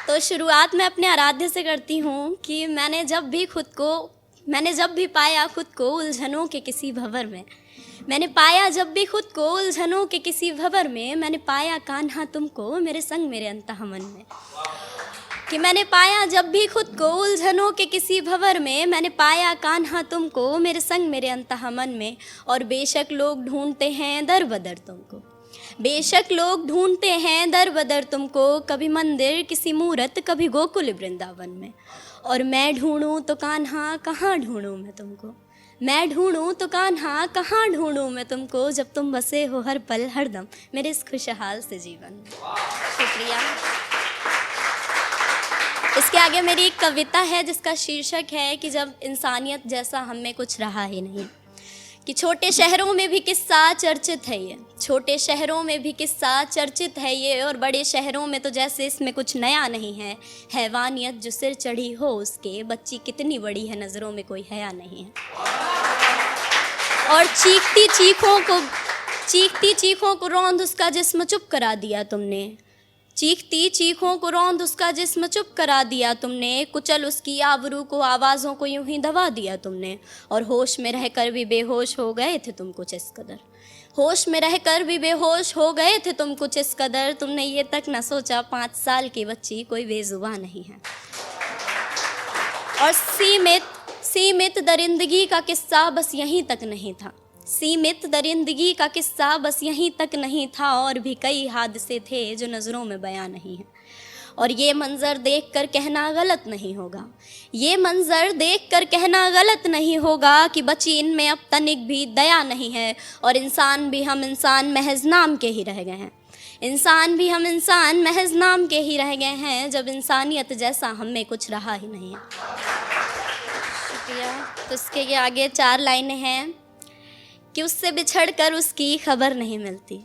तो शुरुआत मैं अपने आराध्य से करती हूँ कि मैंने जब भी पाया खुद को उलझनों के किसी भंवर में, मैंने पाया जब भी खुद को उलझनों के किसी भंवर में, मैंने पाया कान्हा तुमको मेरे संग मेरे अंतः मन में। कि मैंने पाया जब भी खुद को उलझनों के किसी भंवर में, मैंने पाया कान्हा तुमको मेरे संग मेरे अंतः मन में। और बेशक लोग ढूंढते हैं दर बदर तुमको, बेशक लोग ढूंढते हैं दर बदर तुमको, कभी मंदिर किसी मूरत कभी गोकुल वृंदावन में। और मैं ढूंढूं तो कान्हा कहाँ ढूंढूं मैं तुमको, मैं ढूंढूं तो कान्हा कहाँ ढूंढूं मैं तुमको, जब तुम बसे हो हर पल हरदम मेरे इस खुशहाल से जीवन में। शुक्रिया। इसके आगे मेरी एक कविता है जिसका शीर्षक है कि जब इंसानियत जैसा हम में कुछ रहा ही नहीं। कि छोटे शहरों में भी किस्सा चर्चित है ये, छोटे शहरों में भी किस्सा चर्चित है ये, और बड़े शहरों में तो जैसे इसमें कुछ नया नहीं है। हैवानियत जो सिर चढ़ी हो उसके, बच्ची कितनी बड़ी है नज़रों में कोई हया नहीं है। और चीखती चीखों को रौंद उसका जिस्म चुप करा दिया तुमने, चीखती चीखों को रौंद उसका जिस्म चुप करा दिया तुमने, कुचल उसकी आबरू को आवाज़ों को यूं ही दबा दिया तुमने। और होश में रहकर भी बेहोश हो गए थे तुम कुछ इस कदर, होश में रहकर भी बेहोश हो गए थे तुम कुछ इस कदर, तुमने ये तक न सोचा 5 साल की बच्ची कोई बेजुबान नहीं है। और सीमित दरिंदगी का किस्सा बस यहीं तक नहीं था, सीमित दरिंदगी का किस्सा बस यहीं तक नहीं था, और भी कई हादसे थे जो नज़रों में बयां नहीं है। और ये मंज़र देखकर कहना गलत नहीं होगा, ये मंज़र देखकर कहना गलत नहीं होगा कि बची इनमें अब तनिक भी दया नहीं है। और इंसान भी हम इंसान महज नाम के ही रह गए हैं, इंसान भी हम इंसान महज नाम के ही रह गए हैं, जब इंसानियत जैसा हम में कुछ रहा ही नहीं है। शुक्रिया। तो इसके आगे 4 लाइनें हैं कि उससे बिछड़कर उसकी खबर नहीं मिलती,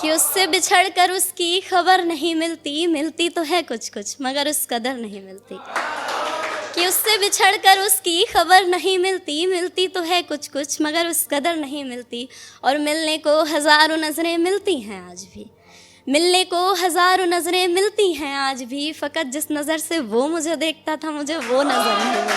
कि उससे बिछड़कर उसकी खबर नहीं मिलती, मिलती तो है कुछ कुछ मगर उस कदर नहीं मिलती। कि उससे बिछड़कर उसकी खबर नहीं मिलती, मिलती तो है कुछ कुछ मगर उस कदर नहीं मिलती। और मिलने को हज़ारों नज़रें मिलती हैं आज भी, मिलने को हज़ारों नज़रें मिलती हैं आज भी, फ़कत जिस नज़र से वो मुझे देखता था मुझे वो नज़र नहीं मिलती।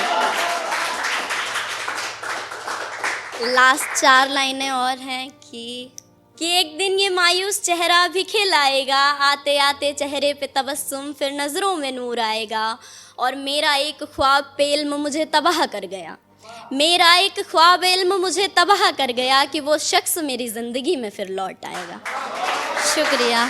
लास्ट 4 लाइनें और हैं कि एक दिन ये मायूस चेहरा भी खिल आएगा, आते आते चेहरे पे तबस्सुम फिर नज़रों में नूर आएगा। और मेरा एक ख्वाब पे इल्म मुझे तबाह कर गया, मेरा एक ख्वाब इल्म मुझे तबाह कर गया, कि वो शख्स मेरी ज़िंदगी में फिर लौट आएगा। शुक्रिया।